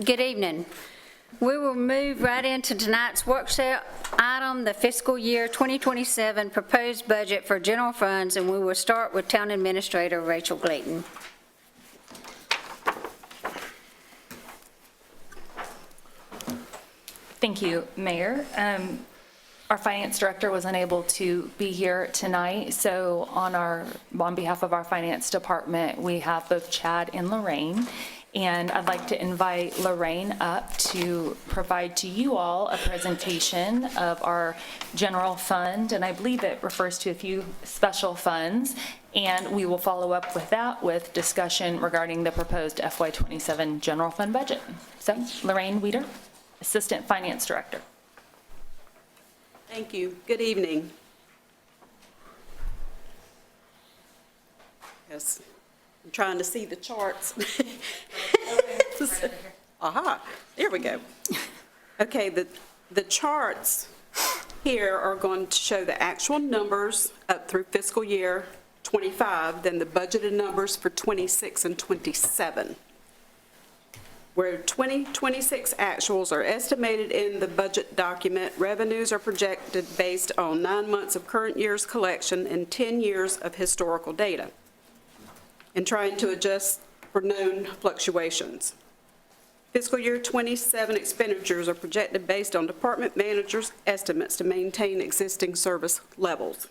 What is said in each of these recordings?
Good evening. We will move right into tonight's workshop item, the fiscal year 2027 proposed budget for general funds, and we will start with Town Administrator Rachel Glayton. Thank you, Mayor. Our finance director was unable to be here tonight, so on behalf of our finance department, we have both Chad and Lorraine. And I'd like to invite Lorraine up to provide to you all a presentation of our general fund, and I believe it refers to a few special funds, and we will follow up with that with discussion regarding the proposed FY27 general fund budget. So, Lorraine Weeder, Assistant Finance Director. Thank you. Good evening. Yes, I'm trying to see the charts. Aha, there we go. Okay, the charts here are going to show the actual numbers up through fiscal year 25, then the budgeted numbers for 26 and 27. Where 2026 actuals are estimated in the budget document, revenues are projected based on 9 months of current year's collection and 10 years of historical data, and trying to adjust for known fluctuations. Fiscal year 27 expenditures are projected based on department managers' estimates to maintain existing service levels.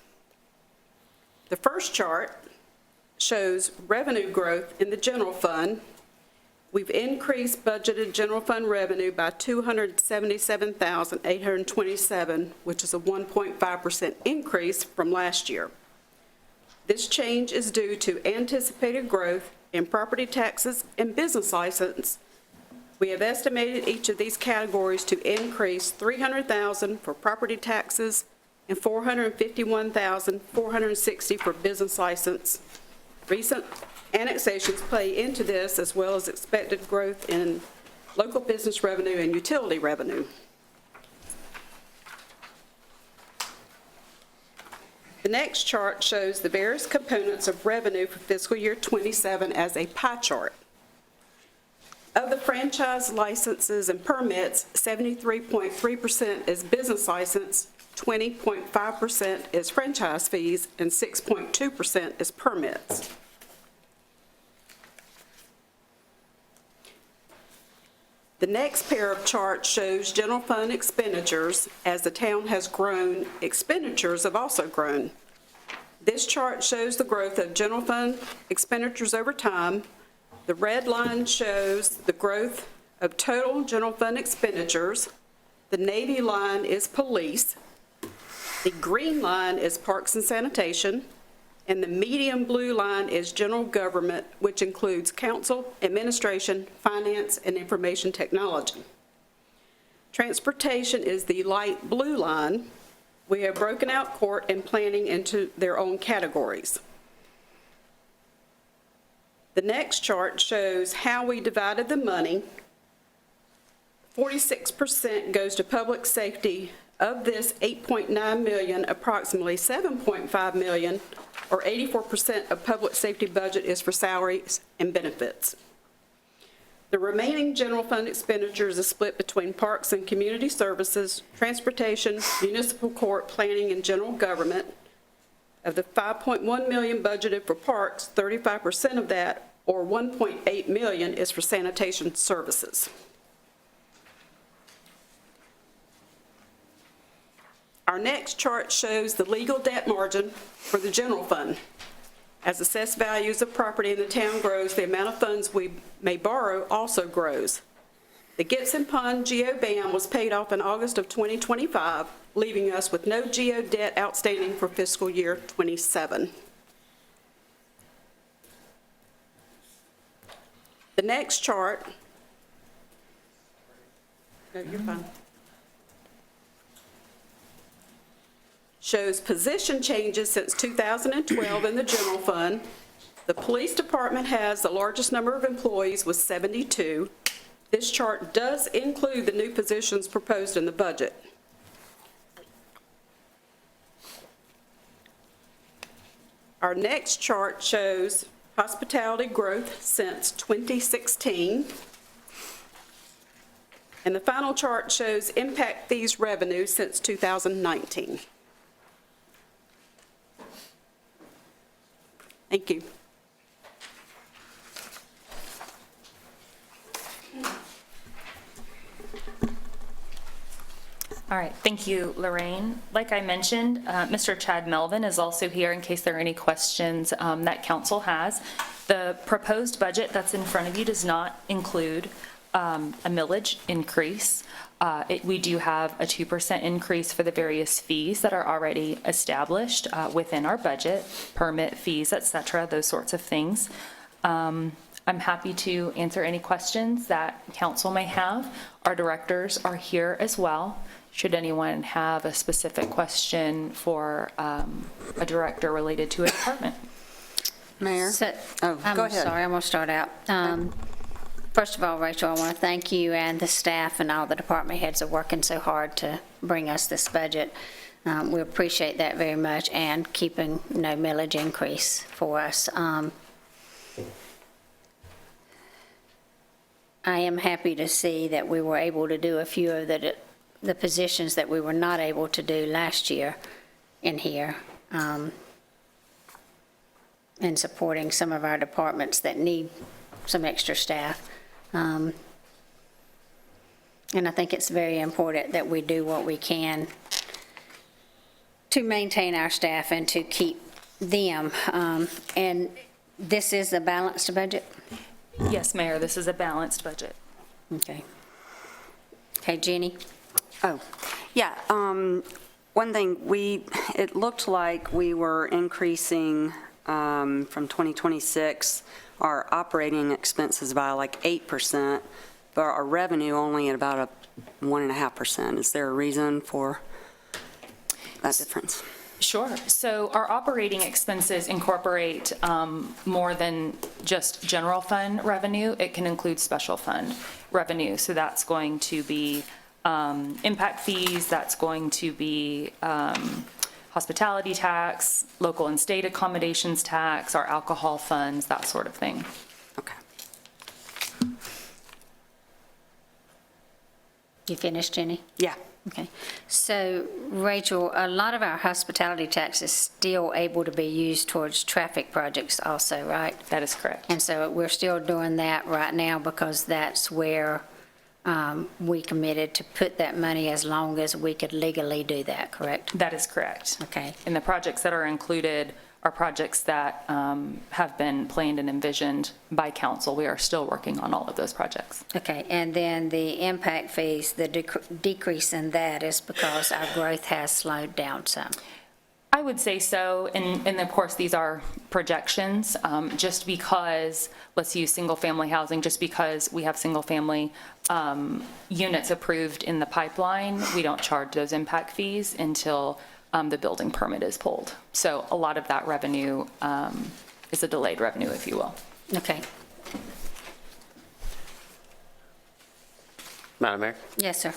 The first chart shows revenue growth in the general fund. We've increased budgeted general fund revenue by $277,827, which is a 1.5% increase from last year. This change is due to anticipated growth in property taxes and business license. We have estimated each of these categories to increase $300,000 for property taxes and $451,460 for business license. Recent annexations play into this, as well as expected growth in local business revenue and utility revenue. The next chart shows the various components of revenue for fiscal year 27 as a pie chart. Of the franchise licenses and permits, 73.3% is business license, 20.5% is franchise fees, and 6.2% is permits. The next pair of charts shows general fund expenditures. As the town has grown, expenditures have also grown. This chart shows the growth of general fund expenditures over time. The red line shows the growth of total general fund expenditures. The navy line is police. The green line is parks and sanitation. And the medium blue line is general government, which includes council, administration, finance, and information technology. Transportation is the light blue line. We have broken out court and planning into their own categories. The next chart shows how we divided the money. 46% goes to public safety. Of this, $8.9 million, approximately $7.5 million, or 84% of public safety budget is for salaries and benefits. The remaining general fund expenditures is split between parks and community services, transportation, municipal court, planning, and general government. Of the $5.1 million budgeted for parks, 35% of that, or $1.8 million, is for sanitation services. Our next chart shows the legal debt margin for the general fund. As assessed values of property in the town grows, the amount of funds we may borrow also grows. The Gibson Pond GO ban was paid off in August of 2025, leaving us with no GO debt outstanding for fiscal year 27. The next chart, no, you're fine, shows position changes since 2012 in the general fund. The police department has the largest number of employees with 72. This chart does include the new positions proposed in the budget. Our next chart shows hospitality growth since 2016. And the final chart shows impact fees revenue since 2019. Thank you. All right, thank you, Lorraine. Like I mentioned, Mr. Chad Melvin is also here in case there are any questions that council has. The proposed budget that's in front of you does not include a millage increase. We do have a 2% increase for the various fees that are already established within our budget, permit fees, et cetera, those sorts of things. I'm happy to answer any questions that council may have. Our directors are here as well. Should anyone have a specific question for a director related to a department? Mayor? So- Oh, go ahead. Sorry, I'm going to start out. First of all, Rachel, I want to thank you and the staff and all the department heads are working so hard to bring us this budget. We appreciate that very much, and keeping no millage increase for us. I am happy to see that we were able to do a few of the positions that we were not able to do last year in here, and supporting some of our departments that need some extra staff. And I think it's very important that we do what we can to maintain our staff and to keep them. And this is a balanced budget? Yes, Mayor, this is a balanced budget. Okay. Okay, Jenny? Oh, yeah. One thing, it looked like we were increasing from 2026 our operating expenses by like 8%, but our revenue only at about a 1.5%. Is there a reason for that difference? Sure. So our operating expenses incorporate more than just general fund revenue. It can include special fund revenue. So that's going to be impact fees, that's going to be hospitality tax, local and state accommodations tax, our alcohol funds, that sort of thing. Okay. You finished, Jenny? Yeah. Okay. So, Rachel, a lot of our hospitality tax is still able to be used towards traffic projects also, right? That is correct. And so we're still doing that right now because that's where we committed to put that money as long as we could legally do that, correct? That is correct. Okay. And the projects that are included are projects that have been planned and envisioned by council. We are still working on all of those projects. Okay, and then the impact fees, the decrease in that is because our growth has slowed down some. I would say so, and of course, these are projections, just because, let's use single-family housing, just because we have single-family units approved in the pipeline, we don't charge those impact fees until the building permit is pulled. So a lot of that revenue is a delayed revenue, if you will. Okay. Madam Mayor? Yes, sir.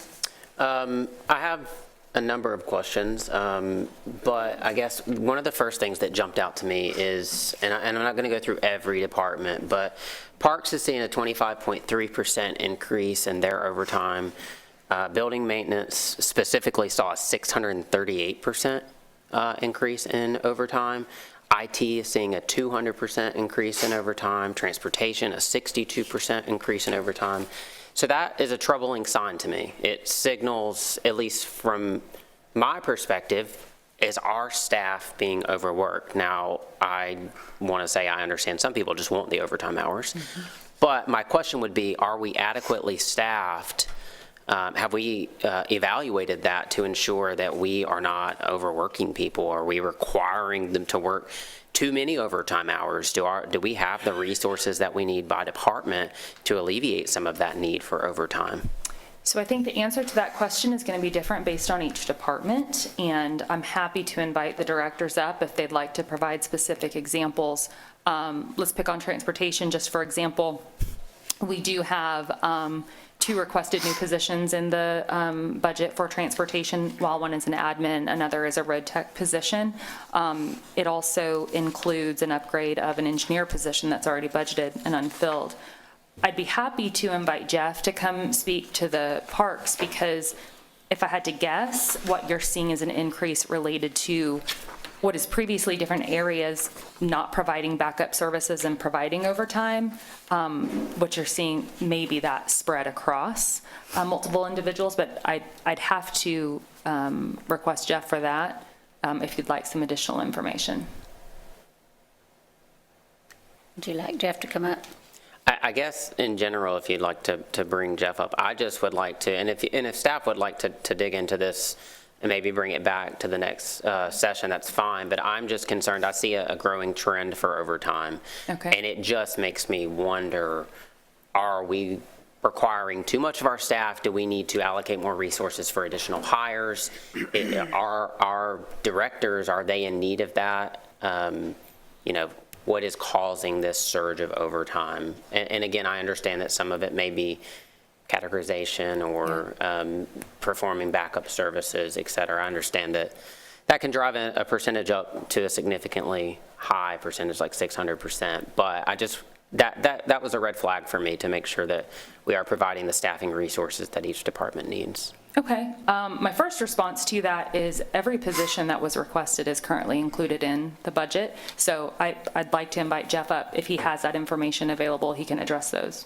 I have a number of questions, but I guess one of the first things that jumped out to me is, and I'm not going to go through every department, but Parks is seeing a 25.3% increase in their overtime. Building maintenance specifically saw a 638% increase in overtime. IT is seeing a 200% increase in overtime. Transportation, a 62% increase in overtime. So that is a troubling sign to me. It signals, at least from my perspective, is our staff being overworked. Now, I want to say I understand some people just want the overtime hours. But my question would be, are we adequately staffed? Have we evaluated that to ensure that we are not overworking people? Are we requiring them to work too many overtime hours? Do we have the resources that we need by department to alleviate some of that need for overtime? So I think the answer to that question is going to be different based on each department, and I'm happy to invite the directors up if they'd like to provide specific examples. Let's pick on transportation, just for example. We do have 2 requested new positions in the budget for transportation, while one is an admin, another is a road tech position. It also includes an upgrade of an engineer position that's already budgeted and unfilled. I'd be happy to invite Jeff to come speak to the parks, because if I had to guess, what you're seeing is an increase related to what is previously different areas not providing backup services and providing overtime. What you're seeing, maybe that spread across multiple individuals, but I'd have to request Jeff for that if you'd like some additional information. Would you like Jeff to come up? I guess in general, if you'd like to bring Jeff up, I just would like to, and if staff would like to dig into this and maybe bring it back to the next session, that's fine, but I'm just concerned, I see a growing trend for overtime. Okay. And it just makes me wonder, are we requiring too much of our staff? Do we need to allocate more resources for additional hires? Are our directors, are they in need of that? What is causing this surge of overtime? And again, I understand that some of it may be categorization or performing backup services, et cetera. I understand that can drive a percentage up to a significantly high percentage, like 600%. But I just, that was a red flag for me, to make sure that we are providing the staffing resources that each department needs. Okay. My first response to that is every position that was requested is currently included in the budget. So I'd like to invite Jeff up. If he has that information available, he can address those.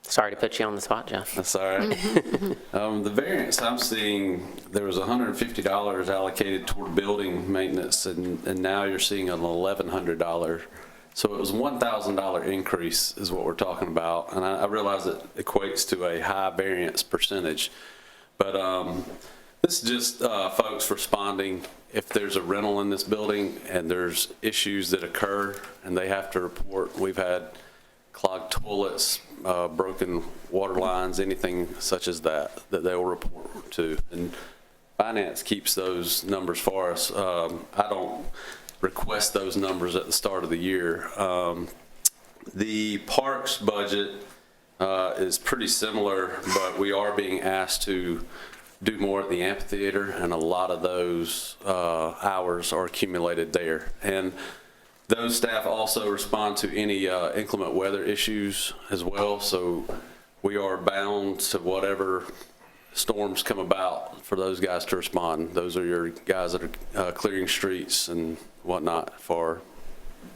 Sorry to put you on the spot, Jeff. That's all right. The variance I'm seeing, there was $150 allocated toward building maintenance, and now you're seeing an $1,100. So it was $1,000 increase is what we're talking about. And I realize it equates to a high variance percentage. But this is just folks responding if there's a rental in this building and there's issues that occur and they have to report. We've had clogged toilets, broken water lines, anything such as that they'll report to. And finance keeps those numbers for us. I don't request those numbers at the start of the year. The parks budget is pretty similar, but we are being asked to do more at the amphitheater, and a lot of those hours are accumulated there. And those staff also respond to any inclement weather issues as well, so we are bound to whatever storms come about for those guys to respond. Those are your guys that are clearing streets and whatnot for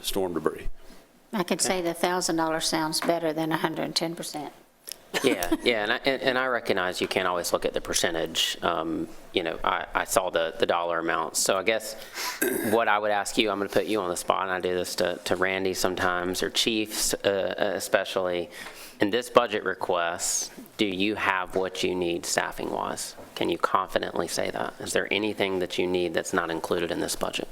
storm debris. I could say the $1,000 sounds better than 110%. Yeah, and I recognize you can't always look at the percentage. I saw the dollar amounts. So I guess what I would ask you, I'm going to put you on the spot, and I do this to Randy sometimes, or chiefs especially. In this budget request, do you have what you need staffing-wise? Can you confidently say that? Is there anything that you need that's not included in this budget?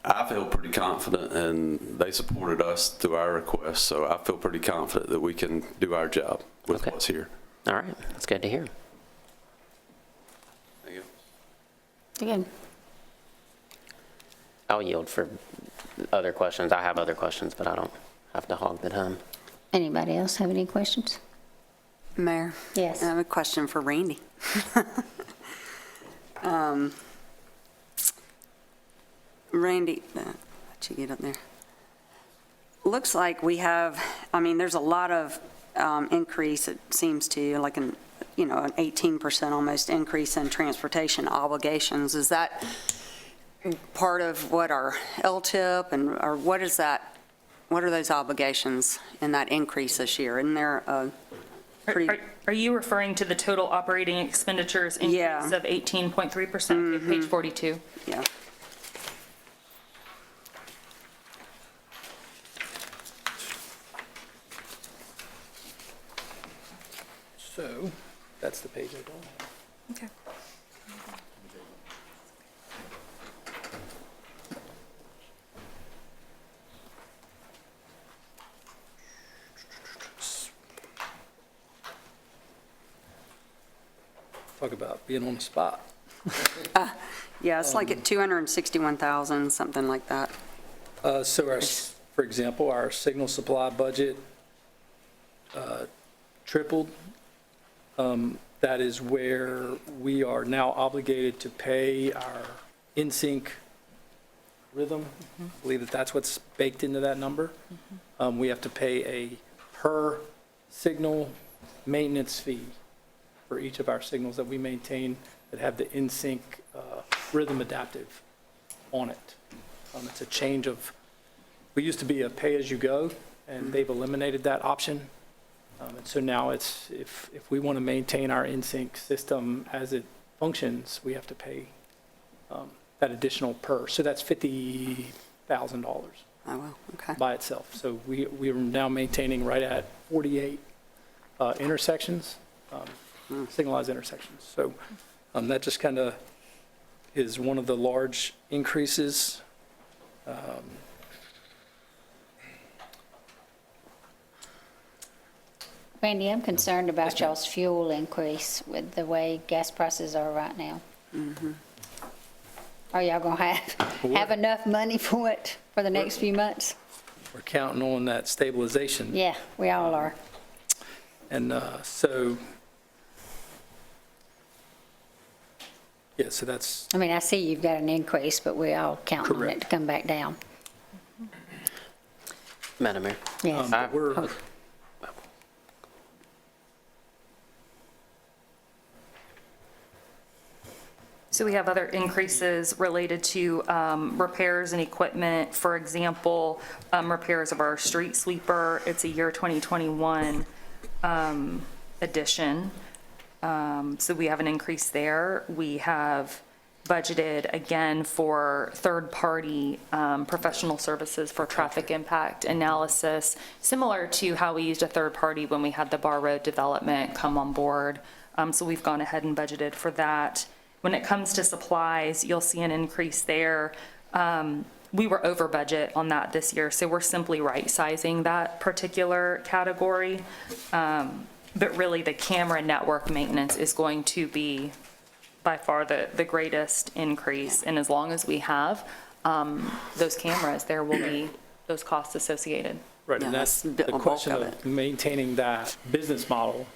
I feel pretty confident, and they supported us through our request, so I feel pretty confident that we can do our job with what's here. All right, that's good to hear. Thank you. Again, I'll yield for other questions. I have other questions, but I don't have to hog the time. anybody else have any questions? Mayor? Yes. I have a question for Randy. Randy, let you get up there. Looks like we have, there's a lot of increase, it seems to, like an 18% almost increase in transportation obligations. Is that part of what our LTIP or what is that? What are those obligations in that increase this year? Isn't there a pretty? Are you referring to the total operating expenditures increase of 18.3%, page 42? Yeah. So, that's the page I don't have. Okay. Talk about being on the spot. Yeah, it's like at 261,000, something like that. So for example, our signal supply budget tripled. That is where we are now obligated to pay our in-sync rhythm. I believe that that's what's baked into that number. We have to pay a per signal maintenance fee for each of our signals that we maintain that have the in-sync rhythm adaptive on it. It's a change of, we used to be a pay-as-you-go, and they've eliminated that option. And so now it's, if we want to maintain our in-sync system as it functions, we have to pay that additional per. So that's $50,000 Oh, well, okay. by itself. So we are now maintaining right at 48 intersections, signalized intersections. So that just kind of is one of the large increases. Randy, I'm concerned about y'all's fuel increase with the way gas prices are right now. Are y'all gonna have enough money for it for the next few months? We're counting on that stabilization. Yeah, we all are. And so, yeah, so that's, I mean, I see you've got an increase, but we all counting on it to come back down. Madam Mayor? Yes. we're, So we have other increases related to repairs and equipment. For example, repairs of our street sweeper, it's a year 2021 addition. So we have an increase there. We have budgeted again for third-party professional services for traffic impact analysis, similar to how we used a third party when we had the Bar Road development come on board. So we've gone ahead and budgeted for that. When it comes to supplies, you'll see an increase there. We were over budget on that this year, so we're simply right-sizing that particular category. But really, the camera network maintenance is going to be by far the greatest increase. And as long as we have those cameras, there will be those costs associated. right, Yeah, and that's that's the the bulk question of of maintaining that business model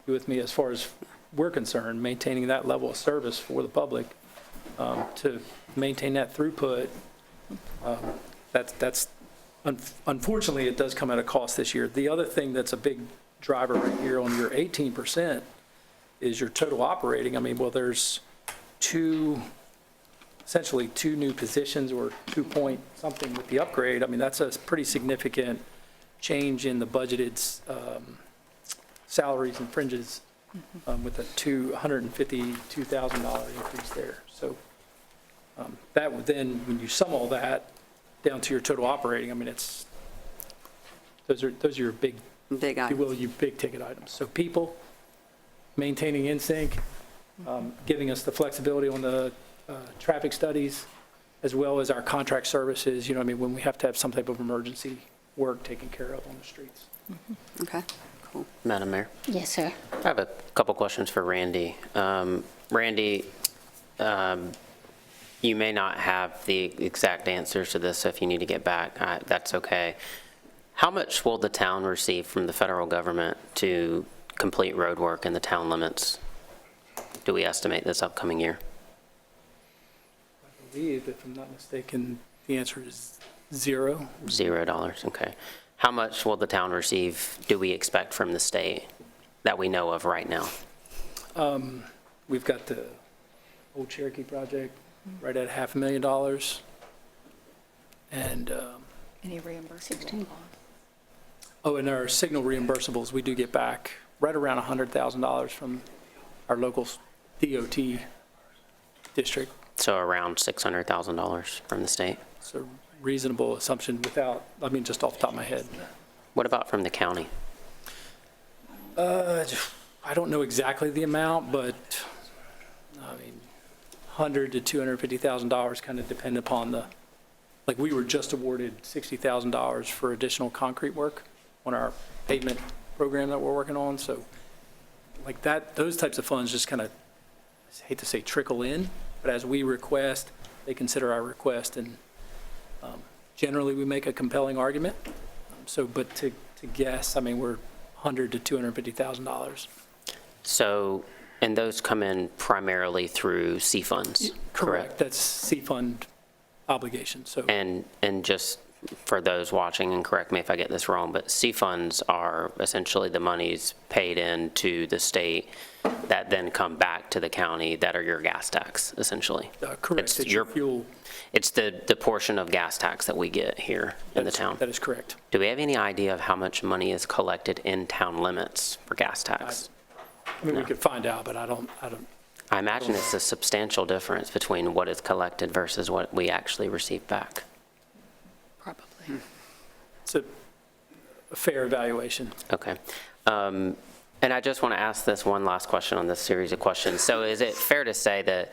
with me as far as we're concerned, maintaining that level of service for the public, to maintain that throughput. That's unfortunately, it does come at a cost this year. The other thing that's a big driver right here on your 18% is your total operating. I mean, well, there's essentially two new positions or 2 point something with the upgrade. I mean, that's a pretty significant change in the budgeted salaries and fringes with a $252,000 increase there. So that would then, when you sum all that down to your total operating, I mean, those are your big, Big if you will, items. your big ticket items. So people, maintaining in sync, giving us the flexibility on the traffic studies, as well as our contract services, you know, I mean, when we have to have some type of emergency work taken care of on the streets. Okay, cool. Madam Mayor? Yes, sir. I have a couple questions for Randy. Randy, you may not have the exact answers to this, so if you need to get back, that's okay. How much will the town receive from the federal government to complete road work in the town limits? Do we estimate this upcoming year? I believe, if I'm not mistaken, the answer is zero. $0, okay. How much will the town receive, do we expect from the state that we know of right now? We've got the Old Cherokee project right at $500,000. And, Any reimbursable? and our signal reimbursables, we do get back right around $100,000 from our local DOT district. So around $600,000 from the state? It's a reasonable assumption without, I mean, just off the top of my head. What about from the county? I don't know exactly the amount, but, I mean, $100,000 to $250,000 kind of depend upon like, we were just awarded $60,000 for additional concrete work on our pavement program that we're working on, so, like that, those types of funds just kind of, I hate to say trickle in, but as we request, they consider our request, and generally, we make a compelling argument. So, but to guess, I mean, we're $100,000 to $250,000. So, and those come in primarily through C funds, correct? That's C fund obligation, so. And just for those watching, and correct me if I get this wrong, but C funds are essentially the monies paid into the state that then come back to the county that are your gas tax, essentially. Correct, it's your fuel. It's the portion of gas tax that we get here in the town. That is correct. Do we have any idea of how much money is collected in town limits for gas tax? I mean, we could find out, but I don't, I imagine it's a substantial difference between what is collected versus what we actually receive back. Probably. it's a fair evaluation. Okay. And I just want to ask this one last question on this series of questions. So is it fair to say that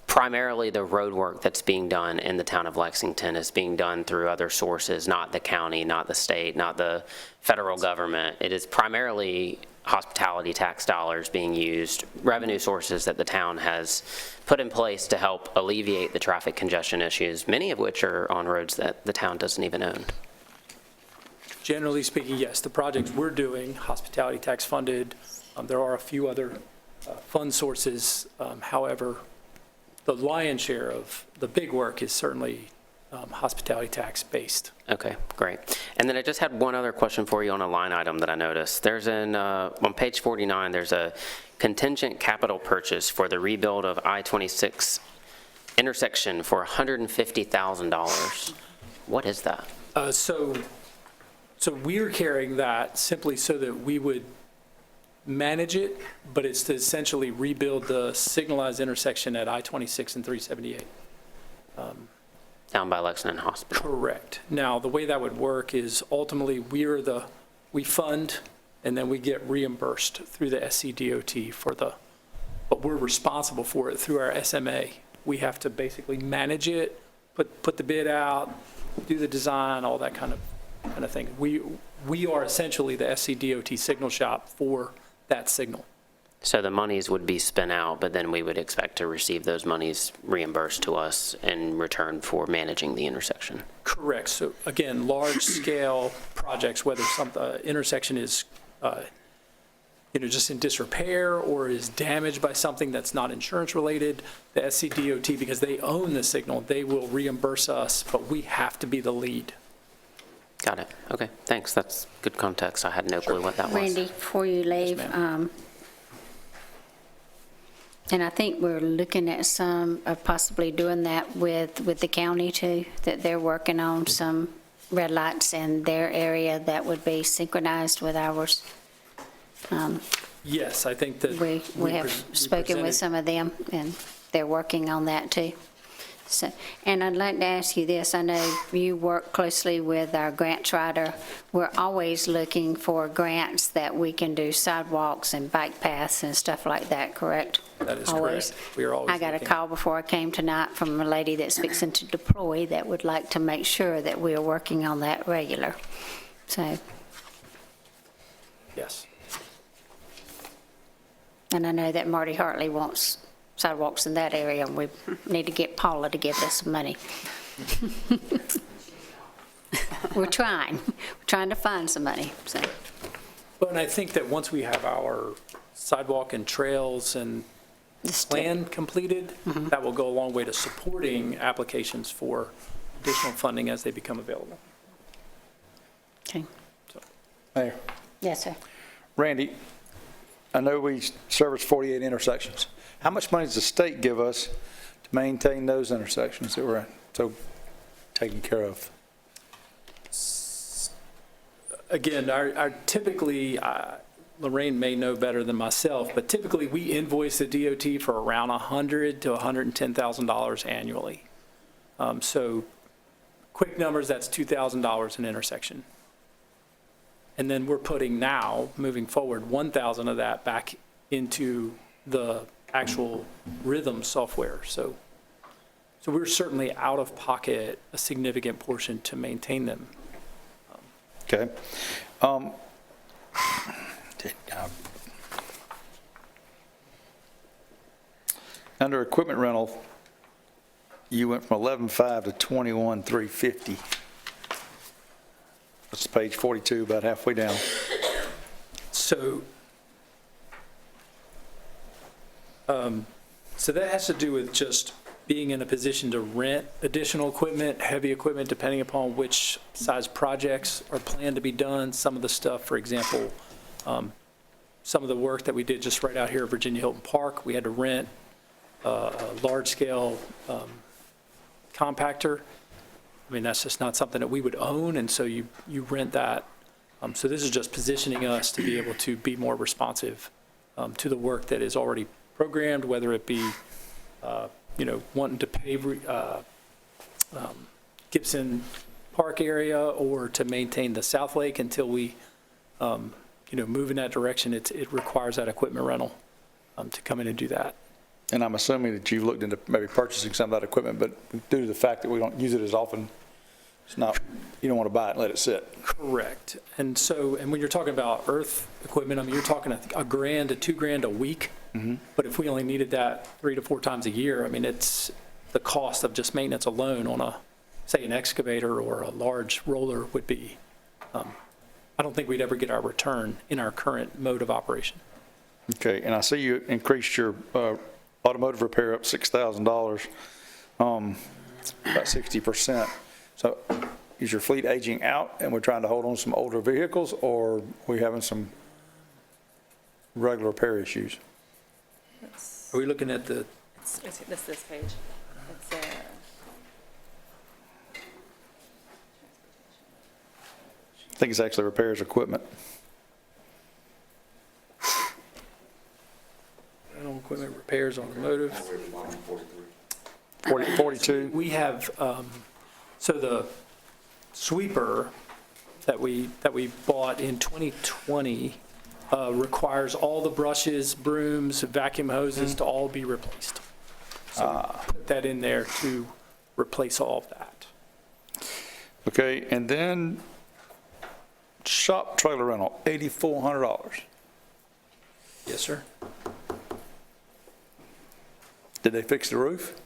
primarily the road work that's being done in the town of Lexington is being done through other sources, not the county, not the state, not the federal government? It is primarily hospitality tax dollars being used, revenue sources that the town has put in place to help alleviate the traffic congestion issues, many of which are on roads that the town doesn't even own. Generally speaking, yes, the projects we're doing, hospitality tax funded. There are a few other fund sources. However, the lion's share of the big work is certainly hospitality tax based. Okay, great. And then I just had one other question for you on a line item that I noticed. There's on page 49, there's a contingent capital purchase for the rebuild of I-26 intersection for $150,000. What is that? So we're carrying that simply so that we would manage it, but it's to essentially rebuild the signalized intersection at I-26 and 378. Down by Lexington Hospital. Correct. Now, the way that would work is ultimately we fund and then we get reimbursed through the SCDOT but we're responsible for it through our SMA. We have to basically manage it, put the bid out, do the design, all that kind of thing. We are essentially the SCDOT signal shop for that signal. So the monies would be spent out, but then we would expect to receive those monies reimbursed to us in return for managing the intersection. Correct. So again, large-scale projects, whether some intersection is, just in disrepair or is damaged by something that's not insurance-related, the SCDOT, because they own the signal, they will reimburse us, but we have to be the lead. Got it. Okay, thanks. That's good context. I had no clue what that was. Randy, before you leave, and I think we're looking at some of possibly doing that with the county too, that they're working on some red lights in their area that would be synchronized with ours. Yes, I think that. We have spoken with some of them, and they're working on that too. So, and I'd like to ask you this. I know you work closely with our grants writer. We're always looking for grants that we can do sidewalks and bike paths and stuff like that, correct? That is Always. correct. We are always I got a looking. call before I came tonight from a lady that's fixing to deploy that would like to make sure that we are working on that regular. So, Yes. and I know that Marty Hartley wants sidewalks in that area, and we need to get Paula to give us some money. We're trying to find some money, so. But and I think that once we have our sidewalk and trails and plan completed, that will go a long way to supporting applications for additional funding as they become available. Okay. Mayor, Yes, sir. Randy, I know we service 48 intersections. How much money does the state give us to maintain those intersections that we're so taken care of? Again, our typically, Lorraine may know better than myself, but typically we invoice the DOT for around $100,000 to $110,000 annually. So quick numbers, that's $2,000 an intersection. And then we're putting now, moving forward, 1,000 of that back into the actual rhythm software. So we're certainly out of pocket a significant portion to maintain them. Okay. Under equipment rental, you went from 11.5 to 21.350. That's page 42, about halfway down. So that has to do with just being in a position to rent additional equipment, heavy equipment, depending upon which size projects are planned to be done. Some of the stuff, for example, some of the work that we did just right out here at Virginia Hilton Park, we had to rent a large-scale compactor. I mean, that's just not something that we would own, and so you rent that. So this is just positioning us to be able to be more responsive to the work that is already programmed, whether it be, wanting to pave Gibson Park area or to maintain the South Lake until we, move in that direction. It requires that equipment rental to come in and do that. And I'm assuming that you've looked into maybe purchasing some of that equipment, but due to the fact that we don't use it as often, it's not, you don't want to buy it and let it sit. Correct. And when you're talking about earth equipment, I mean, you're talking $1,000 to $2,000 a week. But if we only needed that 3 to 4 times a year, I mean, it's the cost of just maintenance alone on say an excavator or a large roller would be, I don't think we'd ever get our return in our current mode of operation. Okay, and I see you increased your automotive repair up $6,000, about 60%. So is your fleet aging out and we're trying to hold on to some older vehicles, or are we having some regular repair issues? Are we looking at the, This page. It's, I think it's actually repairs equipment. rental equipment repairs automotive? 42? We have, so the sweeper that we bought in 2020 requires all the brushes, brooms, vacuum hoses to all be replaced. So we put that in there to replace all of that. Okay, and then shop trailer rental, $8,400. Yes, sir. Did they fix the roof?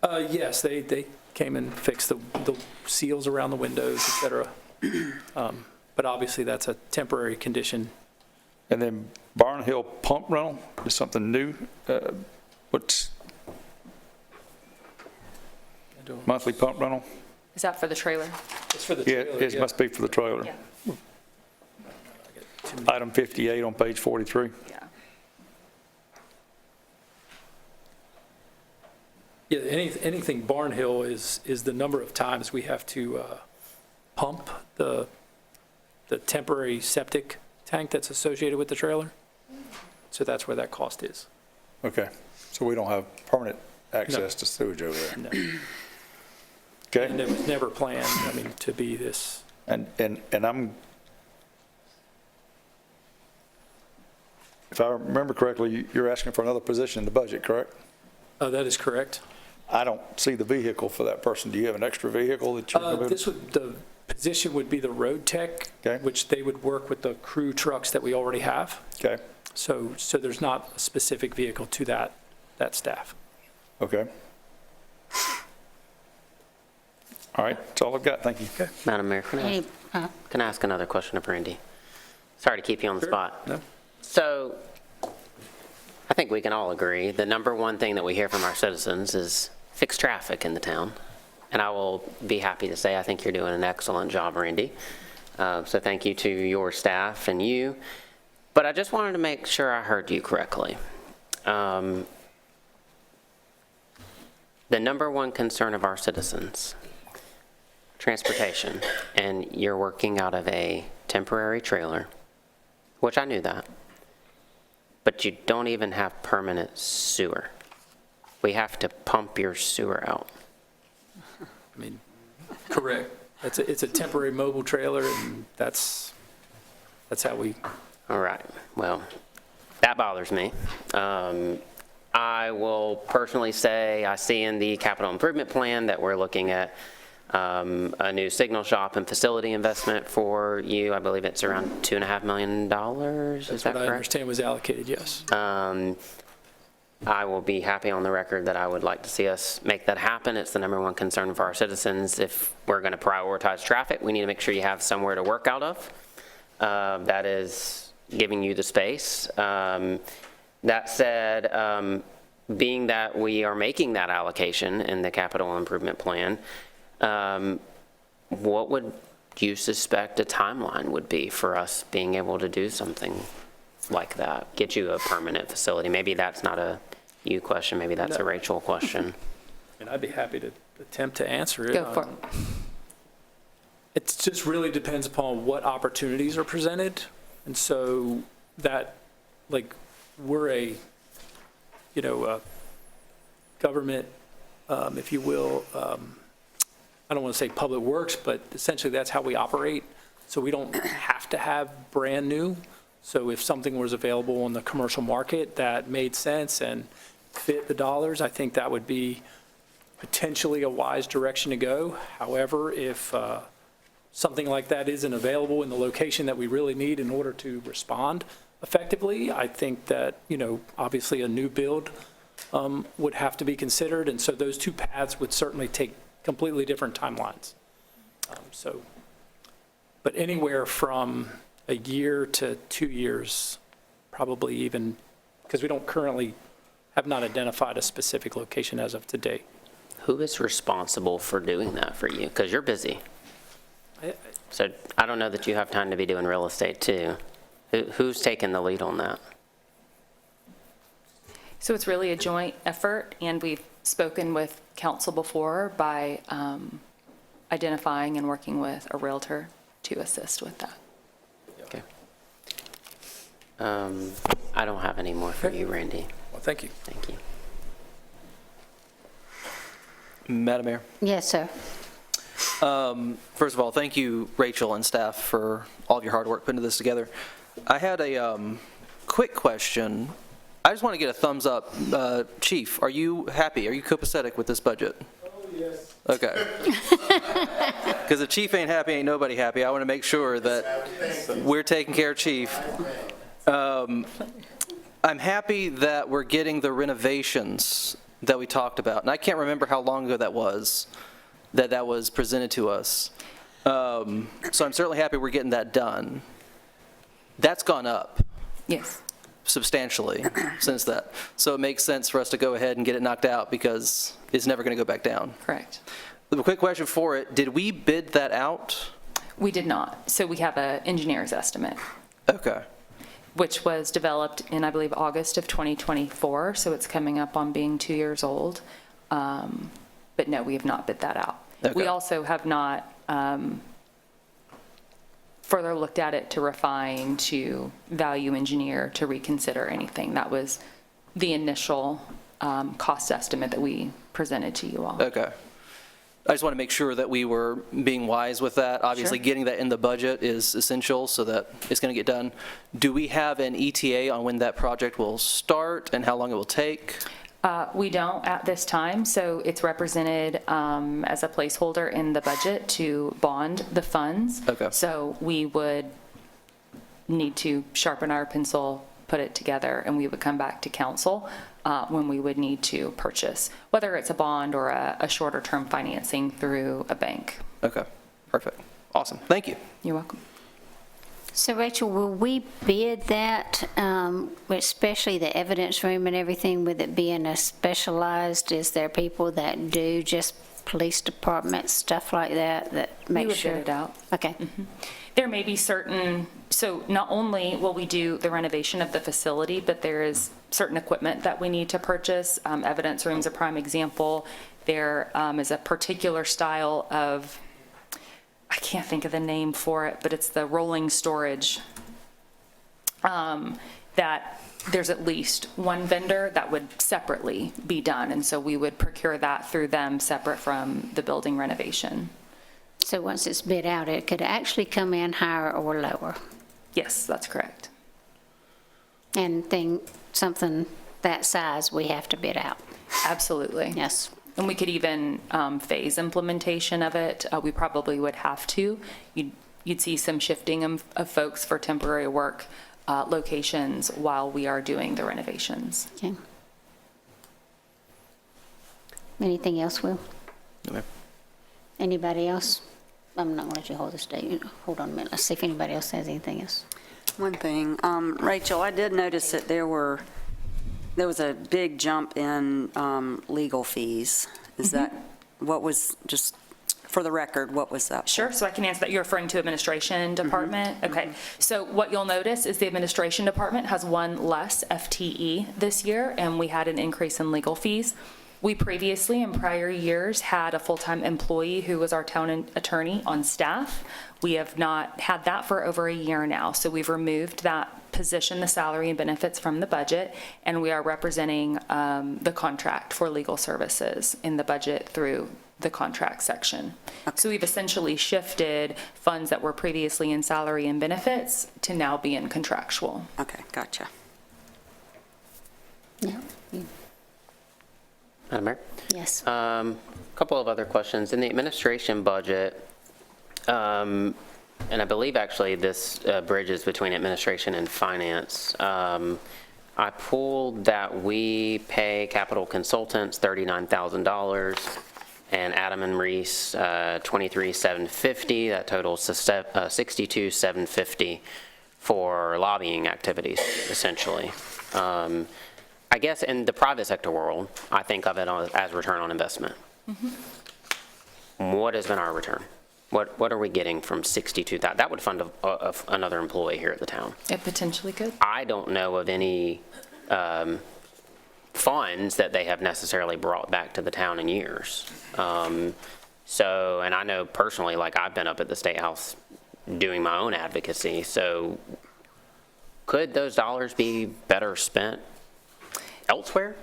Yes, they came and fixed the seals around the windows, et cetera. But obviously, that's a temporary condition. And then Barn Hill pump rental is something new. What's monthly pump rental? Is that for the trailer? It's for the Yeah, trailer. it must be for the trailer. Yeah. Item 58 on page 43. Yeah. Yeah, anything Barn Hill is the number of times we have to pump the temporary septic tank that's associated with the trailer. So that's where that cost is. Okay, so we don't have permanent access to sewage over there. No. Okay, And it was never planned, I mean, to be this. and I'm, if I remember correctly, you're asking for another position in the budget, correct? That is correct. I don't see the vehicle for that person. Do you have an extra vehicle that you're going to? The position would be the road tech, Okay. which they would work with the crew trucks that we already have. Okay, So there's not a specific vehicle to that staff. okay. All right, that's all I've got. Thank you. Okay. Madam Mayor, can I ask another question of Randy? Sorry to keep you on the spot. No? So I think we can all agree, the number one thing that we hear from our citizens is fix traffic in the town. And I will be happy to say I think you're doing an excellent job, Randy. So thank you to your staff and you. But I just wanted to make sure I heard you correctly. The number one concern of our citizens, transportation, and you're working out of a temporary trailer, which I knew that, but you don't even have permanent sewer. We have to pump your sewer out. I mean, correct. It's a temporary mobile trailer, and that's how we, All right, well, that bothers me. I will personally say, I see in the capital improvement plan that we're looking at a new signal shop and facility investment for you. I believe it's around $2.5 million, is that's that what I correct? understand was allocated, yes. I will be happy on the record that I would like to see us make that happen. It's the number one concern for our citizens. If we're going to prioritize traffic, we need to make sure you have somewhere to work out of. That is giving you the space. That said, being that we are making that allocation in the capital improvement plan, what would you suspect a timeline would be for us being able to do something like that, get you a permanent facility? Maybe that's not a you question, maybe that's a Rachel question. And I'd be happy to attempt to answer it. Go for it. It just really depends upon what opportunities are presented. And so that, like, we're a government, if you will, I don't want to say public works, but essentially that's how we operate. So we don't have to have brand new. So if something was available on the commercial market that made sense and fit the dollars, I think that would be potentially a wise direction to go. However, if something like that isn't available in the location that we really need in order to respond effectively, I think that, obviously a new build would have to be considered. And so those two paths would certainly take completely different timelines. But anywhere from a year to 2 years, probably even, because we don't currently have not identified a specific location as of today. Who is responsible for doing that for you? Because you're busy. So I don't know that you have time to be doing real estate too. Who's taking the lead on that? So it's really a joint effort, and we've spoken with council before by identifying and working with a Realtor to assist with that. Okay. I don't have any more for you, Randy. Well, thank you. Thank you. Madam Mayor, Yes, sir. first of all, thank you, Rachel and staff, for all of your hard work putting this together. I had a quick question. I just want to get a thumbs up. Chief, are you happy? Are you copacetic with this budget? Oh, yes. Okay. Because if Chief ain't happy, ain't nobody happy. I want to make sure that we're taking care of Chief. I'm happy that we're getting the renovations that we talked about. And I can't remember how long ago that was presented to us. So I'm certainly happy we're getting that done. That's gone up Yes. substantially since that. So it makes sense for us to go ahead and get it knocked out because it's never going to go back down. Correct. The quick question for it, did we bid that out? We did not. So we have an engineer's estimate, Okay. which was developed in, I believe, August of 2024. So it's coming up on being 2 years old. But no, we have not bid that out. Okay. We also have not further looked at it to refine, to value engineer, to reconsider anything. That was the initial cost estimate that we presented to you all. Okay. I just want to make sure that we were being wise with that. Obviously, Sure. getting that in the budget is essential so that it's going to get done. Do we have an ETA on when that project will start and how long it will take? We don't at this time, so it's represented as a placeholder in the budget to bond the funds. Okay. So we would need to sharpen our pencil, put it together, and we would come back to council when we would need to purchase, whether it's a bond or a shorter-term financing through a bank. Okay, perfect. Awesome. Thank you. You're welcome. So Rachel, will we bid that, especially the evidence room and everything, with it being a specialized, is there people that do just police department, stuff like that, that make sure? We would bid it out. Okay. There may be certain, so not only will we do the renovation of the facility, but there is certain equipment that we need to purchase. Evidence room's a prime example. There is a particular style of, I can't think of the name for it, but it's the rolling storage, that there's at least one vendor that would separately be done. And so we would procure that through them, separate from the building renovation. So once it's bid out, it could actually come in higher or lower? Yes, that's correct. And something that size, we have to bid out? Absolutely. Yes. And we could even phase implementation of it. We probably would have to. You'd see some shifting of folks for temporary work locations while we are doing the renovations. Okay. Anything else, Will? No, ma'am. Anybody else? I'm not going to let you hold this date. Hold on a minute. Let's see if anybody else has anything else. One thing, Rachel, I did notice that there were There was a big jump in legal fees. Is that, what was, just for the record, what was that? Sure, so I can answer that. You're referring to administration department? Okay, so what you'll notice is the administration department has one less FTE this year, and we had an increase in legal fees. We previously, in prior years, had a full-time employee who was our town attorney on staff. We have not had that for over a year now, so we've removed that position, the salary and benefits from the budget, and we are representing the contract for legal services in the budget through the contract section. So we've essentially shifted funds that were previously in salary and benefits to now be in contractual. Okay, gotcha. Yeah. Madam Mayor? Yes. Couple of other questions. In the administration budget, and I believe actually this bridges between administration and finance, I pulled that we pay capital consultants $39,000 and Adam and Reese $23,750. That totals $62,750 for lobbying activities, essentially. I guess in the private sector world, I think of it as return on investment. What has been our return? What are we getting from 62,000? That would fund another employee here at the town. It potentially could. I don't know of any funds that they have necessarily brought back to the town in years. So, and I know personally, like I've been up at the State House doing my own advocacy, so could those dollars be better spent elsewhere?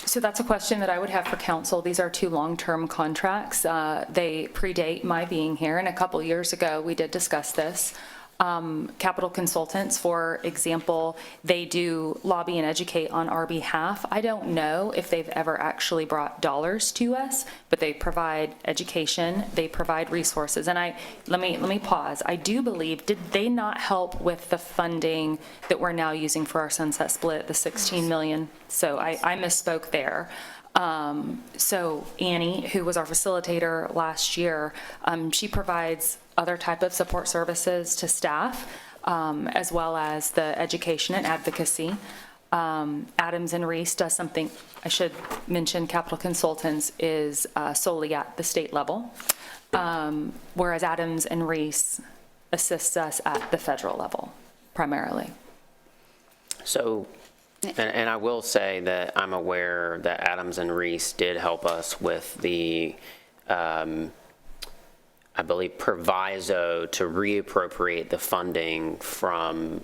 So that's a question that I would have for council. These are two long-term contracts. They predate my being here, and a couple years ago, we did discuss this. Capital consultants, for example, they do lobby and educate on our behalf. I don't know if they've ever actually brought dollars to us, but they provide education, they provide resources. And let me pause. I do believe, did they not help with the funding that we're now using for our sunset split, the 16 million? So I misspoke there. So Annie, who was our facilitator last year, she provides other type of support services to staff, as well as the education and advocacy. Adams and Reese does something, I should mention, Capital Consultants is solely at the state level, whereas Adams and Reese assists us at the federal level, primarily. So, and I will say that I'm aware that Adams and Reese did help us with the, I believe, proviso to reappropriate the funding from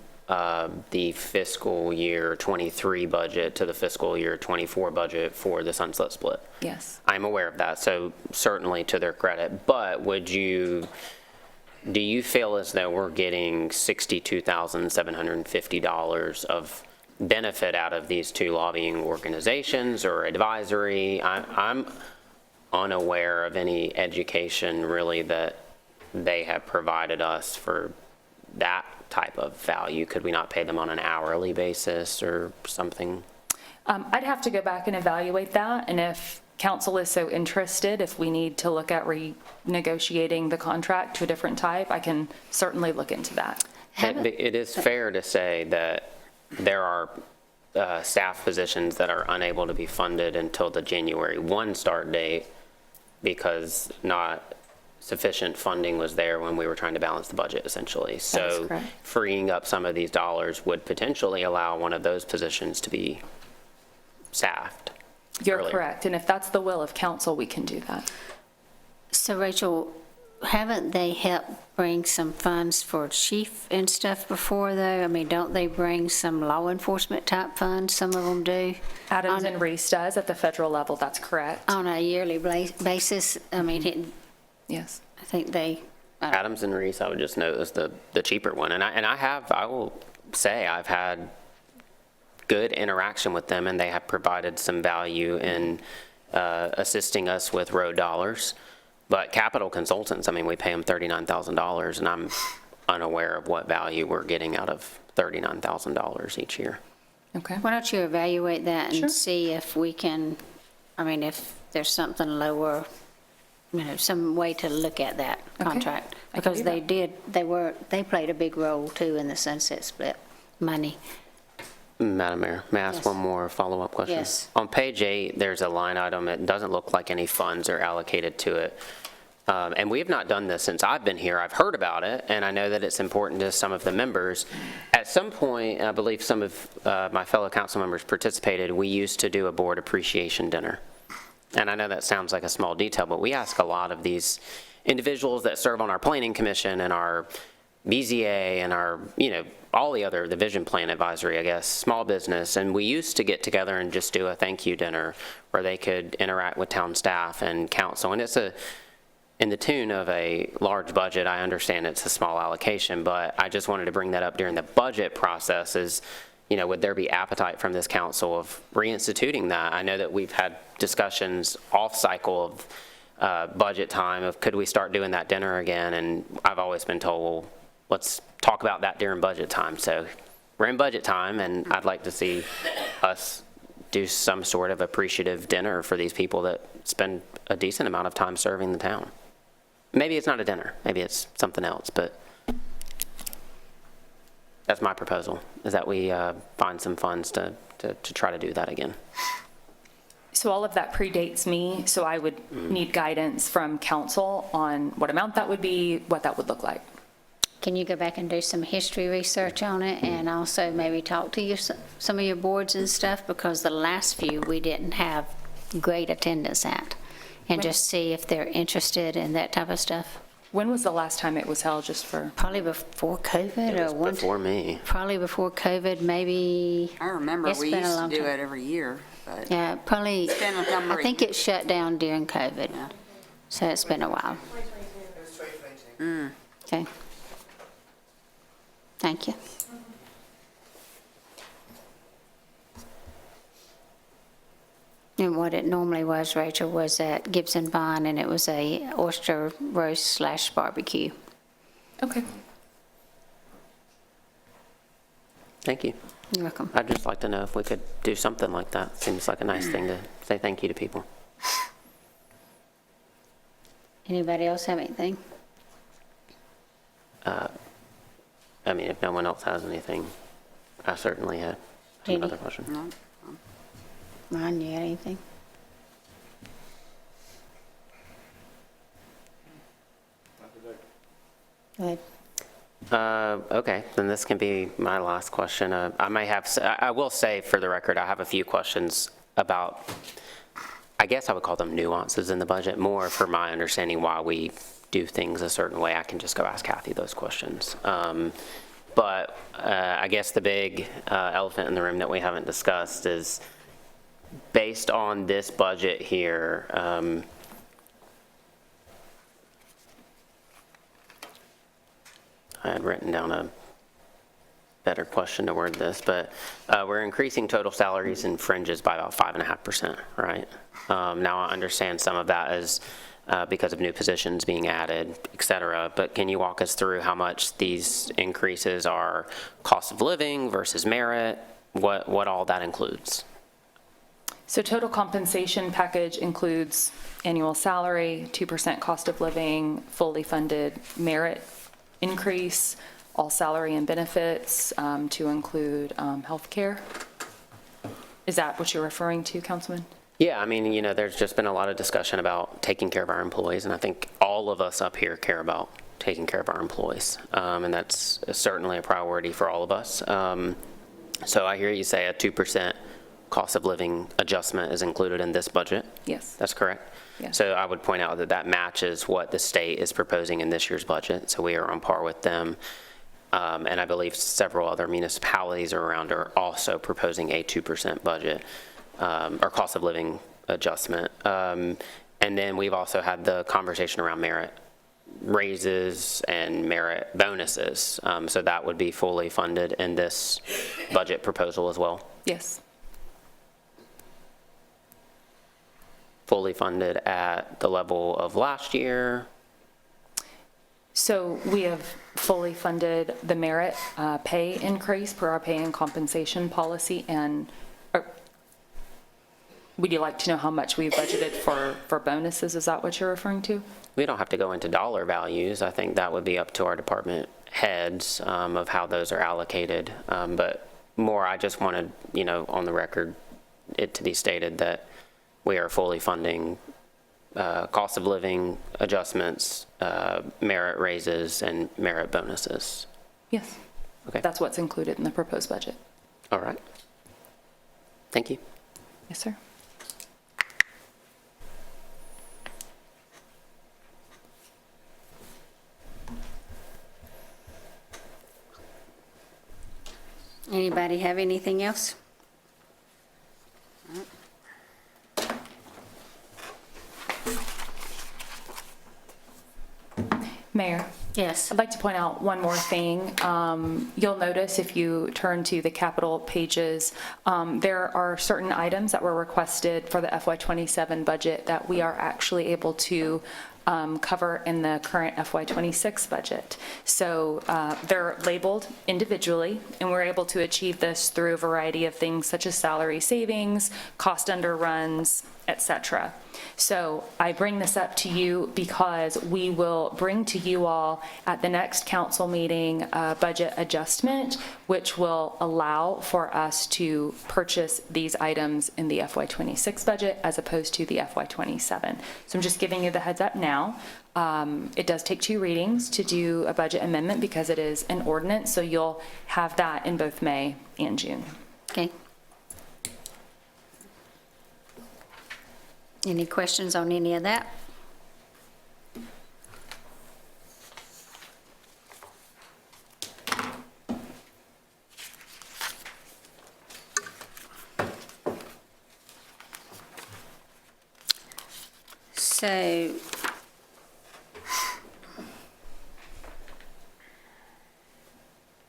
the fiscal year 23 budget to the fiscal year 24 budget for the sunset split. Yes. I'm aware of that, so certainly to their credit. But do you feel as though we're getting $62,750 of benefit out of these two lobbying organizations or advisory? I'm unaware of any education really that they have provided us for that type of value. Could we not pay them on an hourly basis or something? I'd have to go back and evaluate that, and if council is so interested, if we need to look at renegotiating the contract to a different type, I can certainly look into that. It is fair to say that there are staff positions that are unable to be funded until the January 1 start date because not sufficient funding was there when we were trying to balance the budget, essentially. So correct. freeing up some of these dollars would potentially allow one of those positions to be staffed. You're earlier. correct, and if that's the will of council, we can do that. So Rachel, haven't they helped bring some funds for chief and stuff before, though? I mean, don't they bring some law enforcement type funds? Some of them do. Adams and Reese does at the federal level, that's correct. On a yearly basis? I mean, Yes. I think they, Adams and Reese, I would just note, is the cheaper one. And I will say I've had good interaction with them, and they have provided some value in assisting us with road dollars. But Capital Consultants, I mean, we pay them $39,000, and I'm unaware of what value we're getting out of $39,000 each year. Okay. why don't you evaluate that Sure. and see if we can, I mean, if there's something lower, you know, some way to look at that Okay. contract. I can Because do they played a big role too in the sunset split money. Madam Mayor, may I ask Yes. one more follow-up question? Yes. On page 8, there's a line item, it doesn't look like any funds are allocated to it. And we have not done this since I've been here. I've heard about it, and I know that it's important to some of the members. At some point, I believe some of my fellow council members participated, we used to do a board appreciation dinner. And I know that sounds like a small detail, but we ask a lot of these individuals that serve on our planning commission and our BZA and our, all the other, the vision plan advisory, I guess, small business. And we used to get together and just do a thank you dinner where they could interact with town staff and council. And it's in the tune of a large budget. I understand it's a small allocation, but I just wanted to bring that up during the budget process is, would there be appetite from this council of reinstituting that? I know that we've had discussions off cycle of budget time of could we start doing that dinner again? And I've always been told, well, let's talk about that during budget time. So we're in budget time, and I'd like to see us do some sort of appreciative dinner for these people that spend a decent amount of time serving the town. Maybe it's not a dinner, maybe it's something else, but that's my proposal, is that we find some funds to try to do that again. So all of that predates me, so I would need guidance from council on what amount that would be, what that would look like. Can you go back and do some history research on it and also maybe talk to some of your boards and stuff? Because the last few, we didn't have great attendance at. And just see if they're interested in that type of stuff. When was the last time it was held, just for? Probably before COVID It or was one. before me. Probably before COVID, maybe. I remember It's we been a used to long do time. it every year, but Yeah, probably, been a number I of think it shut down during COVID. Yeah. So it's been a while. Okay. Thank you. And what it normally was, Rachel, was at Gibson Vine, and it was a oyster roast / barbecue. Okay. Thank you. You're welcome. I'd just like to know if we could do something like that. Seems like a nice thing to say thank you to people. Anybody else have anything? I mean, if no one else has anything, I certainly have Judy? another question. no. Ron, you got anything? Go ahead. Okay, then this can be my last question. I will say for the record, I have a few questions about, I guess I would call them nuances in the budget, more for my understanding why we do things a certain way. I can just go ask Kathy those questions. But I guess the big elephant in the room that we haven't discussed is, based on this budget here, I had written down a better question to word this, but we're increasing total salaries and fringes by about 5.5%, right? Now, I understand some of that is because of new positions being added, et cetera, but can you walk us through how much these increases are cost of living versus merit, what all that includes? So total compensation package includes annual salary, 2% cost of living, fully funded merit increase, all salary and benefits to include healthcare. Is that what you're referring to, Councilman? Yeah, I mean, there's just been a lot of discussion about taking care of our employees, and I think all of us up here care about taking care of our employees, and that's certainly a priority for all of us. So I hear you say a 2% cost of living adjustment is included in this budget? Yes. That's correct? Yes. So I would point out that that matches what the state is proposing in this year's budget, so we are on par with them. And I believe several other municipalities around are also proposing a 2% budget, or cost of living adjustment. And then we've also had the conversation around merit raises and merit bonuses. So that would be fully funded in this budget proposal as well. Yes. Fully funded at the level of last year. So we have fully funded the merit pay increase per our pay and compensation policy, and would you like to know how much we budgeted for bonuses? Is that what you're referring to? We don't have to go into dollar values. I think that would be up to our department heads of how those are allocated. But more, I just wanted, on the record, it to be stated that we are fully funding cost of living adjustments, merit raises, and merit bonuses. Yes. Okay. That's what's included in the proposed budget. All right. Thank you. Yes, sir. Anybody have anything else? Mayor, Yes. I'd like to point out one more thing. You'll notice if you turn to the capital pages, there are certain items that were requested for the FY27 budget that we are actually able to cover in the current FY26 budget. So they're labeled individually, and we're able to achieve this through a variety of things such as salary savings, cost underruns, et cetera. So I bring this up to you because we will bring to you all at the next council meeting a budget adjustment, which will allow for us to purchase these items in the FY26 budget as opposed to the FY27. So I'm just giving you the heads up now. It does take 2 readings to do a budget amendment because it is an ordinance, so you'll have that in both May and June. Okay. Any questions on any of that? So,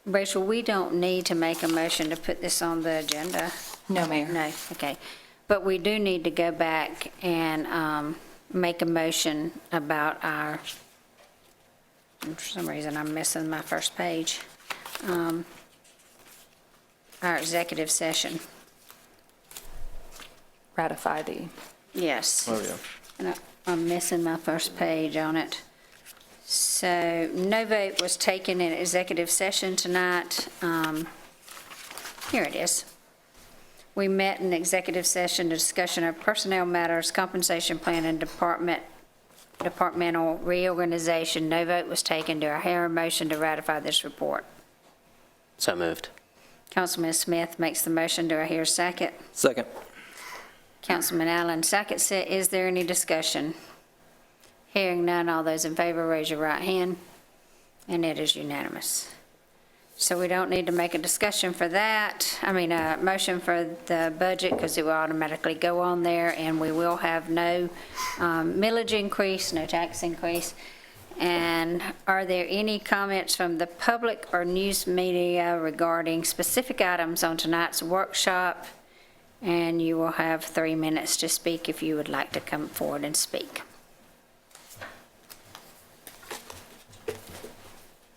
Rachel, we don't need to make a motion to put this on the agenda. No, Mayor. No, okay. But we do need to go back and make a motion about our, for some reason I'm missing my first page, our executive session. Ratify the, Yes. Oh, yeah. And I'm missing my first page on it. So no vote was taken in executive session tonight. Here it is. We met in executive session to discussion of personnel matters, compensation plan, and departmental reorganization. No vote was taken. Do I hear a motion to ratify this report? So moved. Councilman Smith makes the motion. Do I hear a second? Second. Councilman Allen seconds it. Is there any discussion? Hearing none, all those in favor, raise your right hand, and it is unanimous. So we don't need to make a discussion for that, a motion for the budget, because it will automatically go on there, and we will have no millage increase, no tax increase. And are there any comments from the public or news media regarding specific items on tonight's workshop? And you will have 3 minutes to speak if you would like to come forward and speak.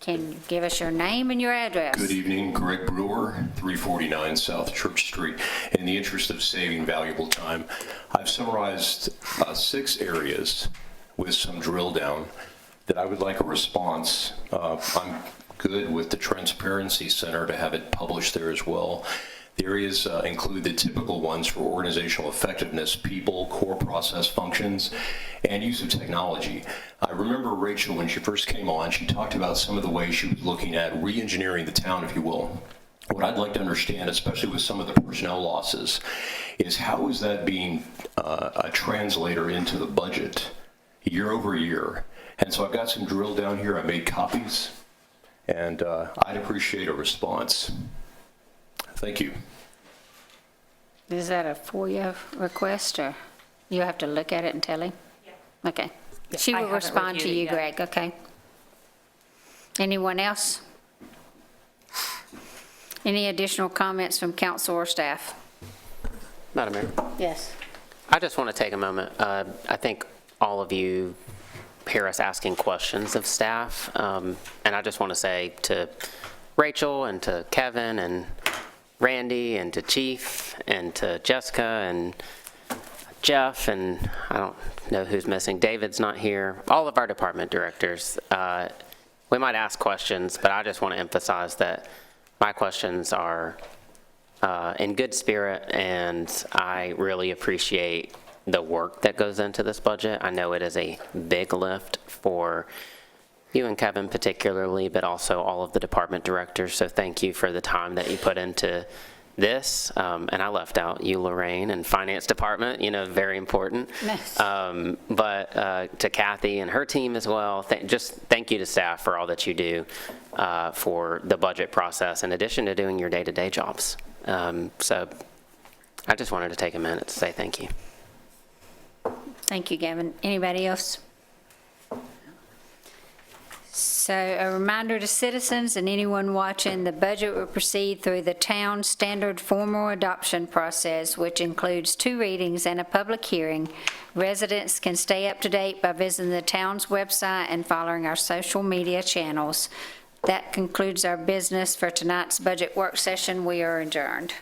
Can you give us your name and your address? Good evening, Greg Brewer, 349 South Church Street. In the interest of saving valuable time, I've summarized 6 areas with some drill down that I would like a response. I'm good with the Transparency Center to have it published there as well. The areas include the typical ones for organizational effectiveness, people, core process functions, and use of technology. I remember Rachel, when she first came on, she talked about some of the ways she was looking at re-engineering the town, if you will. What I'd like to understand, especially with some of the personnel losses, is how is that being a translator into the budget year over year? And so I've got some drill down here. I made copies, and I'd appreciate a response. Thank you. Is that a FOIA request, or you have to look at it and tell him? Yeah. Okay. She I will haven't respond to reviewed it you, yet. Greg, okay? Anyone else? Any additional comments from council or staff? Madam Mayor, Yes. I just want to take a moment. I think all of you hear us asking questions of staff, and I just want to say to Rachel and to Kevin and Randy and to Chief and to Jessica and Jeff, and I don't know who's missing. David's not here. All of our department directors. We might ask questions, but I just want to emphasize that my questions are in good spirit, and I really appreciate the work that goes into this budget. I know it is a big lift for you and Kevin particularly, but also all of the department directors, so thank you for the time that you put into this. And I left out you, Lorraine, and Finance Department, very important. Yes. But to Kathy and her team as well, just thank you to staff for all that you do for the budget process, in addition to doing your day-to-day jobs. So I just wanted to take a minute to say thank you. Thank you, Gavin. Anybody else? So a reminder to citizens and anyone watching, the budget will proceed through the town standard formal adoption process, which includes 2 readings and a public hearing. Residents can stay up to date by visiting the town's website and following our social media channels. That concludes our business for tonight's budget work session. We are adjourned.